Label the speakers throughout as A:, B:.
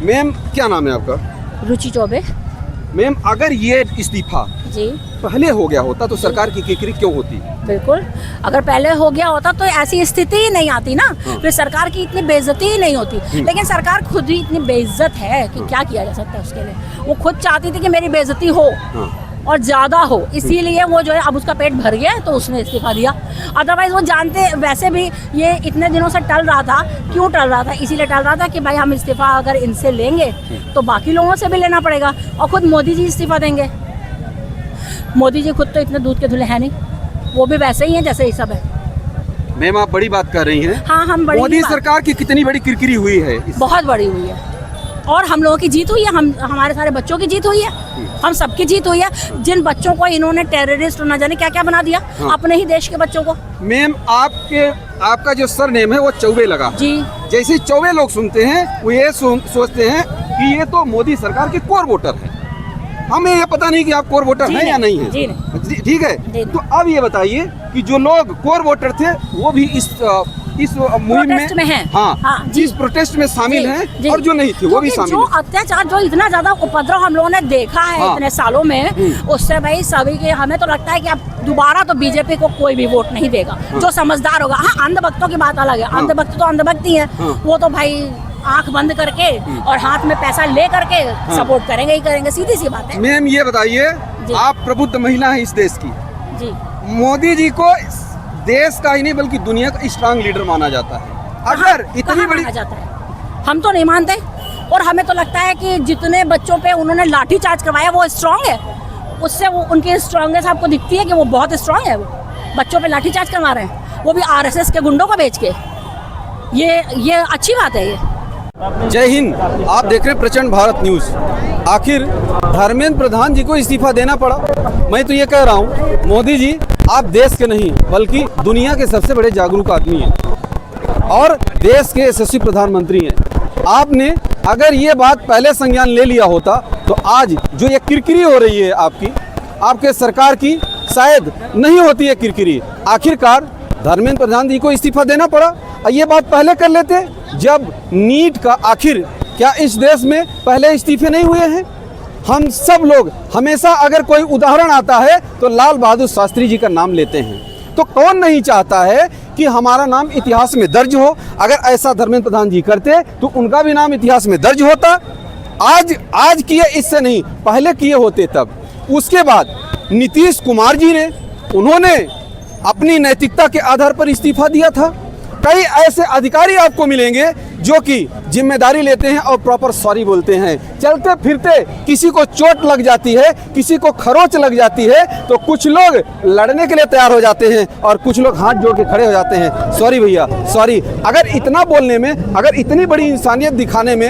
A: Ma'am क्या नाम है आपका?
B: रुचि चौबे।
A: मैम अगर ये इस्तीफा
B: जी
A: पहले हो गया होता तो सरकार की किरकिरी क्यों होती?
B: बिल्कुल, अगर पहले हो गया होता तो ऐसी स्थिति ही नहीं आती ना। फिर सरकार की इतनी बेइज्जती ही नहीं होती। लेकिन सरकार खुद ही इतनी बेइज्जत है कि क्या किया जा सकता है उसके लिए। वो खुद चाहती थी कि मेरी बेइज्जती हो और ज़्यादा हो, इसीलिए वो जो है अब उसका पेट भर गया तो उसने इस्तीफा दिया। अदरवाइज़ वो जानते वैसे भी ये इतने दिनों से टल रहा था। क्यों टल रहा था? इसीलिए टल रहा था कि भाई हम इस्तीफा अगर इनसे लेंगे तो बाकी लोगों से भी लेना पड़ेगा और खुद मोदी जी इस्तीफा देंगे। मोदी जी खुद तो इतने दूध के धुले हैं नहीं, वो भी वैसे ही हैं जैसे ये सब है।
A: मैम आप बड़ी बात कर रही हैं।
B: हाँ, हम बड़ी
A: मोदी सरकार की कितनी बड़ी किरकिरी हुई है?
B: बहुत बड़ी हुई है और हम लोगों की जीत हुई है। हमारे सारे बच्चों की जीत हुई है, हम सबकी जीत हुई है। जिन बच्चों को इन्होंने टेररिस्ट न जाने क्या क्या बना दिया अपने ही देश के बच्चों को।
A: मैम आपका जो सरनेम है वो चौबे लगा
B: जी।
A: जैसे चौबे लोग सुनते हैं वो ये सोचते हैं कि ये तो मोदी सरकार के कोर वोटर है। हमें ये पता नहीं कि आप कोर वोटर हैं या नहीं है। ठीक है, तो अब ये बताइए कि जो लोग कोर वोटर थे वो भी इस मुहिम में हैं। हाँ, इस प्रोटेस्ट में शामिल हैं और जो नहीं थे वो भी शामिल
B: जो अत्याचार, जो इतना ज्यादा उपद्रव हम लोगों ने देखा है इतने सालों में, उससे भाई सभी के हमें तो लगता है कि अब दोबारा तो बीजेपी को कोई भी वोट नहीं देगा जो समझदार होगा। हाँ, अंधभक्तों की बात अलग है। अंधभक्त तो अंधभक्त ही है, वो तो भाई आंख बंद करके और हाथ में पैसा ले करके सपोर्ट करेंगे ही करेंगे, सीधी सी बात है।
A: मैम ये बताइए, आप प्रबुद्ध महिला हैं इस देश की
B: जी,
A: मोदी जी को देश का ही नहीं बल्कि दुनिया का स्ट्रांग लीडर माना जाता है। अगर इतनी बड़ी
B: माना जाता है, हम तो नहीं मानते और हमें तो लगता है कि जितने बच्चों पे उन्होंने लाठी चार्ज करवाया वो स्ट्रांग है। उससे वो उनकी स्ट्रांगनेस आपको दिखती है कि वो बहुत स्ट्रांग है। वो बच्चों पे लाठी चार्ज करवा रहे हैं, वो भी आरएसएस के गुंडों को बेच के। ये अच्छी बात है। ये
A: जय हिंद, आप देख रहे हैं प्रचंड भारत न्यूज। आखिर धर्मेंद्र प्रधान जी को इस्तीफा देना पड़ा। मैं तो ये कह रहा हूँ, मोदी जी आप देश के नहीं बल्कि दुनिया के सबसे बड़े जागरूक आदमी हैं और देश के यशस्वी प्रधानमंत्री हैं। आपने अगर ये बात पहले संज्ञान ले लिया होता तो आज जो ये किरकिरी हो रही है आपके सरकार की, शायद नहीं होती है किरकिरी। आखिरकार धर्मेंद्र प्रधान जी को इस्तीफा देना पड़ा और ये बात पहले कर लेते जब नीट का। आखिर क्या इस देश में पहले इस्तीफे नहीं हुए हैं? हम सब लोग हमेशा अगर कोई उदाहरण आता है तो लाल बहादुर शास्त्री जी का नाम लेते हैं। तो कौन नहीं चाहता है कि हमारा नाम इतिहास में दर्ज हो? अगर ऐसा धर्मेंद्र प्रधान जी करते तो उनका भी नाम इतिहास में दर्ज होता। आज किए इससे नहीं, पहले किए होते तब। उसके बाद नीतीश कुमार जी ने उन्होंने अपनी नैतिकता के आधार पर इस्तीफा दिया था। कई ऐसे अधिकारी आपको मिलेंगे जो कि जिम्मेदारी लेते हैं और प्रॉपर सॉरी बोलते हैं। चलते फिरते किसी को चोट लग जाती है, किसी को खरोच लग जाती है तो कुछ लोग लड़ने के लिए तैयार हो जाते हैं और कुछ लोग हाथ जोड़ के खड़े हो जाते हैं, सॉरी भैया सॉरी। अगर इतना बोलने में, अगर इतनी बड़ी इंसानियत दिखाने में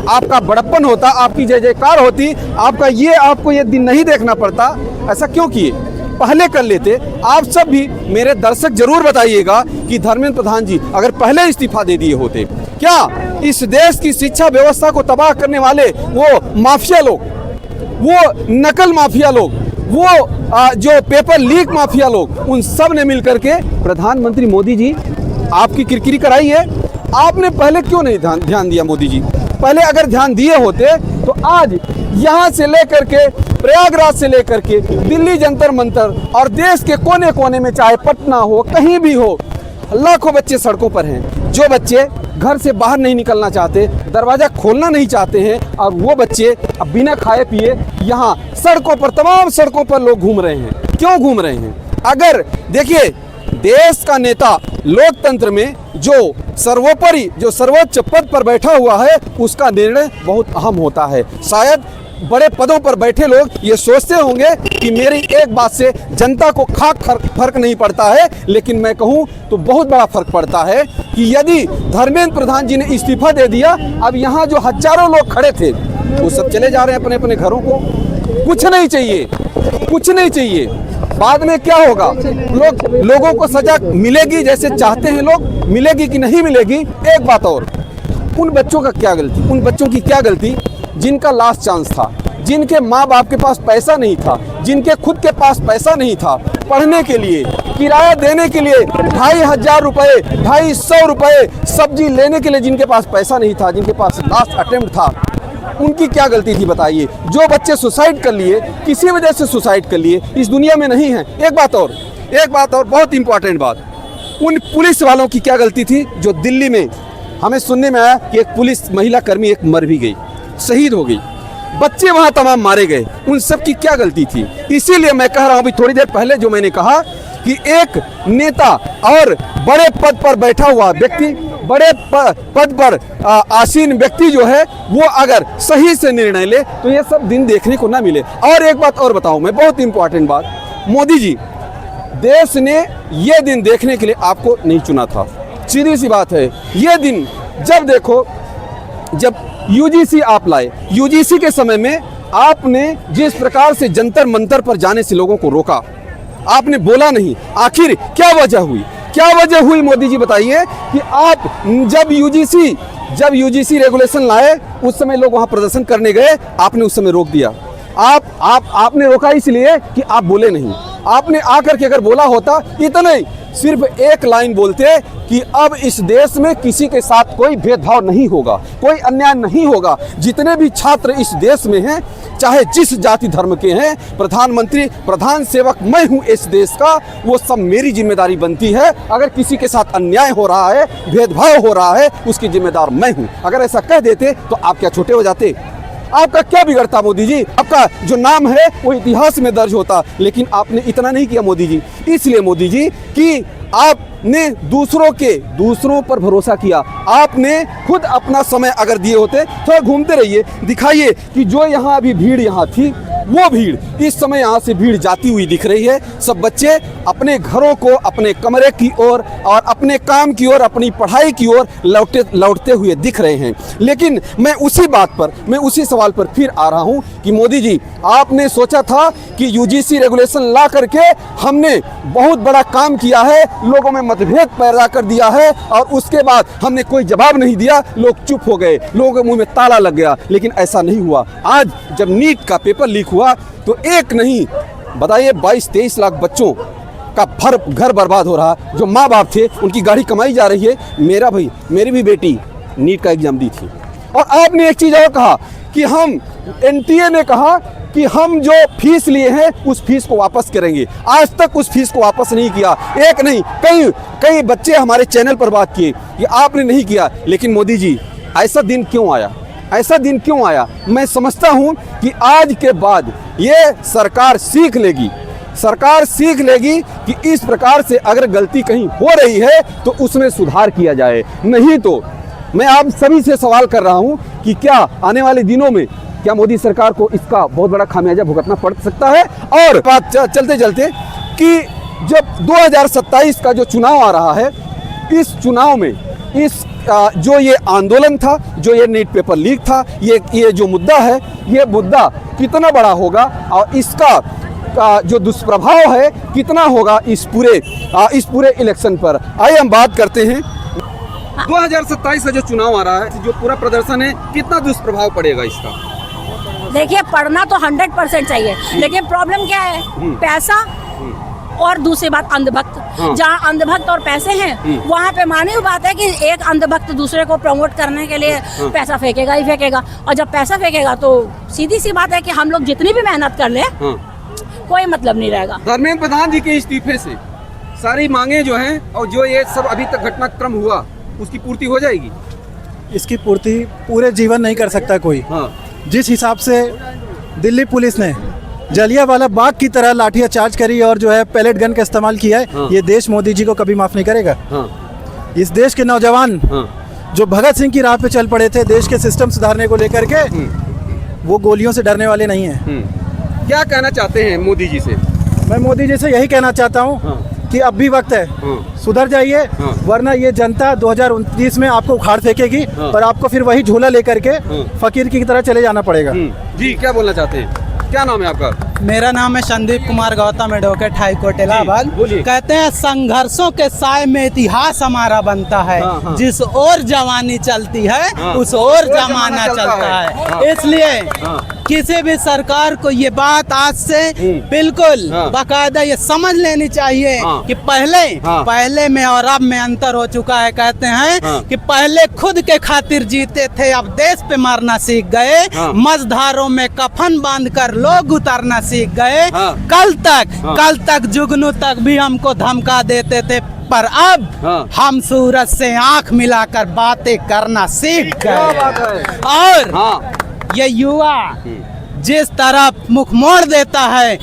A: आपका बड़प्पन होता, आपकी जय जयकार होती, आपको ये दिन नहीं देखना पड़ता, ऐसा क्यों किए? पहले कर लेते। आप सब भी मेरे दर्शक जरूर बताइएगा कि धर्मेंद्र प्रधान जी अगर पहले इस्तीफा दे दिए होते, क्या इस देश की शिक्षा व्यवस्था को तबाह करने वाले वो माफिया लोग, वो नकल माफिया लोग, वो जो पेपर लीक माफिया लोग, उन सब ने मिलकर के प्रधानमंत्री मोदी जी आपकी किरकिरी कराई है। आपने पहले क्यों नहीं ध्यान दिया? मोदी जी पहले अगर ध्यान दिए होते तो आज यहाँ से लेकर के प्रयागराज से लेकर के दिल्ली जंतर मंतर और देश के कोने कोने में, चाहे पटना हो कहीं भी हो, लाखों बच्चे सड़कों पर हैं। जो बच्चे घर से बाहर नहीं निकलना चाहते, दरवाजा खोलना नहीं चाहते हैं, और वो बच्चे अब बिना खाए पिए यहाँ सड़कों पर, तमाम सड़कों पर लोग घूम रहे हैं। क्यों घूम रहे हैं? अगर देखिए, देश का नेता लोकतंत्र में जो सर्वोपरि, जो सर्वोच्च पद पर बैठा हुआ है, उसका निर्णय बहुत अहम होता है। शायद बड़े पदों पर बैठे लोग ये सोचते होंगे कि मेरी एक बात से जनता को खाक फर्क नहीं पड़ता है, लेकिन मैं कहूँ तो बहुत बड़ा फर्क पड़ता है कि यदि धर्मेंद्र प्रधान जी ने इस्तीफा दे दिया, अब यहाँ जो हजारों लोग खड़े थे वो सब चले जा रहे हैं अपने अपने घरों को। कुछ नहीं चाहिए, कुछ नहीं चाहिए। बाद में क्या होगा? लोगों को सजा मिलेगी जैसे चाहते हैं लोग, मिलेगी कि नहीं मिलेगी? एक बात और, उन बच्चों का क्या गलती, उन बच्चों की क्या गलती जिनका लास्ट चांस था, जिनके माँ बाप के पास पैसा नहीं था, जिनके खुद के पास पैसा नहीं था पढ़ने के लिए, किराया देने के लिए 2500 रुपये, 250 रुपये, सब्जी लेने के लिए जिनके पास पैसा नहीं था, जिनके पास लास्ट अटेम्प्ट था, उनकी क्या गलती थी बताइए? जो बच्चे सुसाइड कर लिए, किसी वजह से सुसाइड कर लिए, इस दुनिया में नहीं है। एक बात और बहुत इंपॉर्टेंट बात, उन पुलिस वालों की क्या गलती थी जो दिल्ली में हमें सुनने में आया कि एक पुलिस महिला कर्मी एक मर भी गई, शहीद हो गई, बच्चे वहां तमाम मारे गए, उन सब की क्या गलती थी? इसीलिए मैं कह रहा हूं, अभी थोड़ी देर पहले जो मैंने कहा कि एक नेता और बड़े पद पर बैठा हुआ व्यक्ति, बड़े पद पर आसीन व्यक्ति जो है, वो अगर सही से निर्णय ले तो ये सब दिन देखने को ना मिले। और एक बात और बताऊं मैं, बहुत इंपॉर्टेंट बात, मोदी जी, देश ने ये दिन देखने के लिए आपको नहीं चुना था। सीधी सी बात है, ये दिन जब देखो, जब यूजीसी आप लाए, यूजीसी के समय में आपने जिस प्रकार से जंतर मंतर पर जाने से लोगों को रोका, आपने बोला नहीं। आखिर क्या वजह हुई मोदी जी बताइए कि आप जब यूजीसी रेगुलेशन लाए, उस समय लोग वहां प्रदर्शन करने गए, आपने उस समय रोक दिया। आपने रोका इसलिए कि आप बोले नहीं। आपने आकर के अगर बोला होता, इतना ही सिर्फ एक लाइन बोलते कि अब इस देश में किसी के साथ कोई भेदभाव नहीं होगा, कोई अन्याय नहीं होगा, जितने भी छात्र इस देश में हैं, चाहे जिस जाति धर्म के हैं, प्रधानमंत्री, प्रधान सेवक मैं हूं इस देश का, वो सब मेरी जिम्मेदारी बनती है। अगर किसी के साथ अन्याय हो रहा है, भेदभाव हो रहा है, उसकी जिम्मेदार मैं हूं। अगर ऐसा कह देते तो आप क्या छोटे हो जाते? आपका क्या बिगड़ता मोदी जी? आपका जो नाम है वो इतिहास में दर्ज होता, लेकिन आपने इतना नहीं किया मोदी जी। इसलिए मोदी जी कि आपने दूसरों पर भरोसा किया। आपने खुद अपना समय अगर दिए होते, थोड़ा घूमते रहिए, दिखाइए कि जो यहाँ अभी भीड़ यहाँ थी, वो भीड़ इस समय यहाँ से भीड़ जाती हुई दिख रही है। सब बच्चे अपने घरों को, अपने कमरे की ओर और अपने काम की ओर, अपनी पढ़ाई की ओर लौटते हुए दिख रहे हैं। लेकिन मैं उसी सवाल पर फिर आ रहा हूँ कि मोदी जी, आपने सोचा था कि यूजीसी रेगुलेशन ला करके हमने बहुत बड़ा काम किया है, लोगों में मतभेद पैदा कर दिया है, और उसके बाद हमने कोई जवाब नहीं दिया, लोग चुप हो गए, लोगों के मुंह में ताला लग गया। लेकिन ऐसा नहीं हुआ। आज जब नीट का पेपर लीक हुआ तो एक नहीं, बताइए 22-23 लाख बच्चों का घर बर्बाद हो रहा। जो माँ बाप थे, उनकी गाड़ी कमाई जा रही है। मेरी भी बेटी नीट का एग्जाम दी थी। और आपने एक चीज और कहा कि हम, एनटीए ने कहा कि हम जो फीस लिए हैं उस फीस को वापस करेंगे। आज तक उस फीस को वापस नहीं किया। एक नहीं, कई बच्चे हमारे चैनल पर बात किए कि आपने नहीं किया। लेकिन मोदी जी, ऐसा दिन क्यों आया? मैं समझता हूं कि आज के बाद ये सरकार सीख लेगी कि इस प्रकार से अगर गलती कहीं हो रही है तो उसमें सुधार किया जाए। नहीं तो मैं आप सभी से सवाल कर रहा हूं कि क्या आने वाले दिनों में क्या मोदी सरकार को इसका बहुत बड़ा खामियाजा भुगतना पड़ सकता है? और बात चलते कि जब 2027 का जो चुनाव आ रहा है, इस चुनाव में जो ये आंदोलन था, जो ये नीट पेपर लीक था, ये जो मुद्दा है, ये मुद्दा कितना बड़ा होगा और इसका जो दुष्प्रभाव है कितना होगा इस पूरे इलेक्शन पर। आइए हम बात करते हैं। 2027 का जो चुनाव आ रहा है, जो पूरा प्रदर्शन है, कितना दुष्प्रभाव पड़ेगा इसका?
B: देखिए, पढ़ना तो 100% चाहिए, लेकिन प्रॉब्लम क्या है? पैसा और दूसरी बात अंधभक्त। जहाँ अंधभक्त और पैसे हैं, वहाँ पे मानी हुई बात है कि एक अंधभक्त दूसरे को प्रमोट करने के लिए पैसा फेंकेगा ही फेंकेगा। और जब पैसा फेंकेगा तो सीधी सी बात है कि हम लोग जितनी भी मेहनत कर ले, कोई मतलब नहीं रहेगा।
A: धर्मेंद्र प्रधान जी के इस्तीफे से सारी मांगे जो हैं और जो ये सब अभी तक घटनाक्रम हुआ, उसकी पूर्ति हो जाएगी?
C: इसकी पूर्ति पूरे जीवन नहीं कर सकता कोई। जिस हिसाब से दिल्ली पुलिस ने जलियांवाला बाग की तरह लाठियां चार्ज करी और जो है पैलेट गन का इस्तेमाल किया है, ये देश मोदी जी को कभी माफ नहीं करेगा। इस देश के नौजवान जो भगत सिंह की राह पे चल पड़े थे देश के सिस्टम सुधारने को लेकर के, वो गोलियों से डरने वाले नहीं हैं।
A: क्या कहना चाहते हैं मोदी जी से?
C: मैं मोदी जी से यही कहना चाहता हूँ कि अब भी वक्त है, सुधर जाइए, वरना ये जनता 2029 में आपको उखाड़ फेंकेगी और आपको फिर वही झोला लेकर के फकीर की तरह चले जाना पड़ेगा।
A: जी, क्या बोलना चाहते हैं? क्या नाम है आपका?
D: मेरा नाम है Sandeep Kumar Gautam, advocate high court Allahabad. कहते हैं संघर्षों के साय में इतिहास हमारा बनता है। जिस ओर जवानी चलती है उस ओर जमाना चलता है। इसलिए किसी भी सरकार को ये बात आज से बिल्कुल बाकायदा ये समझ लेनी चाहिए कि पहले में और अब में अंतर हो चुका है। कहते हैं कि पहले खुद के खातिर जीते थे, अब देश पे मारना सीख गए। मझधारों में कफन बांधकर लोग उतारना सीख गए। कल तक जुगनू तक भी हमको धमका देते थे, पर अब हम सूरज से आंख मिलाकर बातें करना सीख गए। और ये युवा जिस तरफ मुख मोड़ देता है,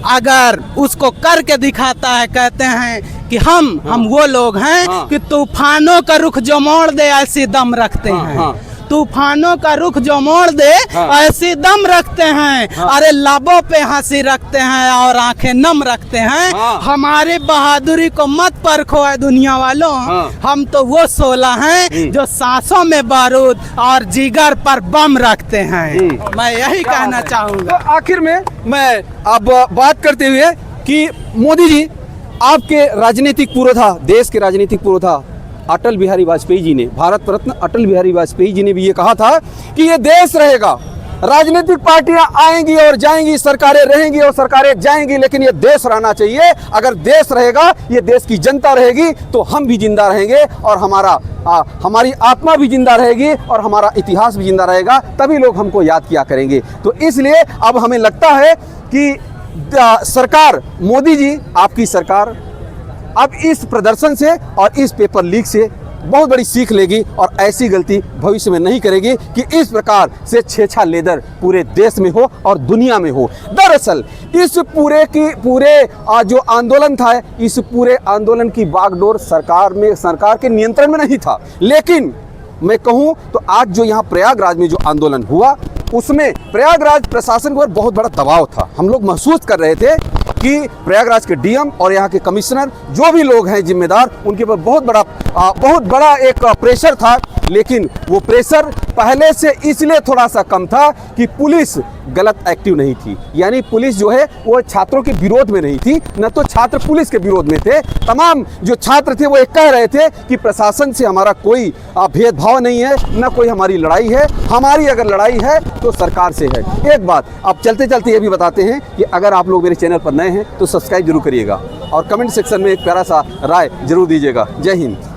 D: अगर उसको करके दिखाता है, कहते हैं कि हम वो लोग हैं कि तूफानों का रुख जो मोड़ दे ऐसी दम रखते हैं। तूफानों का रुख जो मोड़ दे ऐसी दम रखते हैं। अरे लबों पे हंसी रखते हैं और आंखें नम रखते हैं। हमारी बहादुरी को मत परखो है दुनिया वालों, हम तो वो 16 हैं जो सांसों में बारूद और जिगर पर बम रखते हैं। मैं यही कहना चाहूँगा।
A: तो आखिर में मैं अब बात करते हुए कि मोदी जी, आपके राजनीतिक पुरोधा, देश के राजनीतिक पुरोधा अटल बिहारी वाजपेयी जी ने, भारत रत्न अटल बिहारी वाजपेयी जी ने भी ये कहा था कि ये देश रहेगा, राजनीतिक पार्टियां आएंगी और जाएंगी, सरकारें रहेंगी और सरकारें जाएंगी, लेकिन ये देश रहना चाहिए। अगर देश रहेगा, ये देश की जनता रहेगी, तो हम भी जिंदा रहेंगे और हमारी आत्मा भी जिंदा रहेगी और हमारा इतिहास भी जिंदा रहेगा। तभी लोग हमको याद किया करेंगे। तो इसलिए अब हमें लगता है कि सरकार, मोदी जी, आपकी सरकार अब इस प्रदर्शन से और इस पेपर लीक से बहुत बड़ी सीख लेगी और ऐसी गलती भविष्य में नहीं करेगी कि इस प्रकार से छेछा लेदर पूरे देश में हो और दुनिया में हो। दरअसल इस पूरे जो आंदोलन था, इस पूरे आंदोलन की बागडोर सरकार के नियंत्रण में नहीं था। लेकिन मैं कहूँ तो आज जो यहाँ प्रयागराज में जो आंदोलन हुआ, उसमें प्रयागराज प्रशासन पर बहुत बड़ा दबाव था। हम लोग महसूस कर रहे थे कि प्रयागराज के डीएम और यहाँ के कमिश्नर, जो भी लोग हैं जिम्मेदार, उनके ऊपर बहुत बड़ा एक प्रेशर था। लेकिन वो प्रेशर पहले से इसलिए थोड़ा सा कम था कि पुलिस गलत एक्टिव नहीं थी। यानी पुलिस जो है वो छात्रों के विरोध में नहीं थी, न तो छात्र पुलिस के विरोध में थे। तमाम जो छात्र थे वो एक कह रहे थे कि प्रशासन से हमारा कोई भेदभाव नहीं है, न कोई हमारी लड़ाई है। हमारी अगर लड़ाई है तो सरकार से है। एक बात अब चलते चलते ये भी बताते हैं कि अगर आप लोग मेरे चैनल पर नए हैं तो सब्सक्राइब जरूर करिएगा और कमेंट सेक्शन में एक प्यारा सा राय जरूर दीजिएगा। जय हिंद।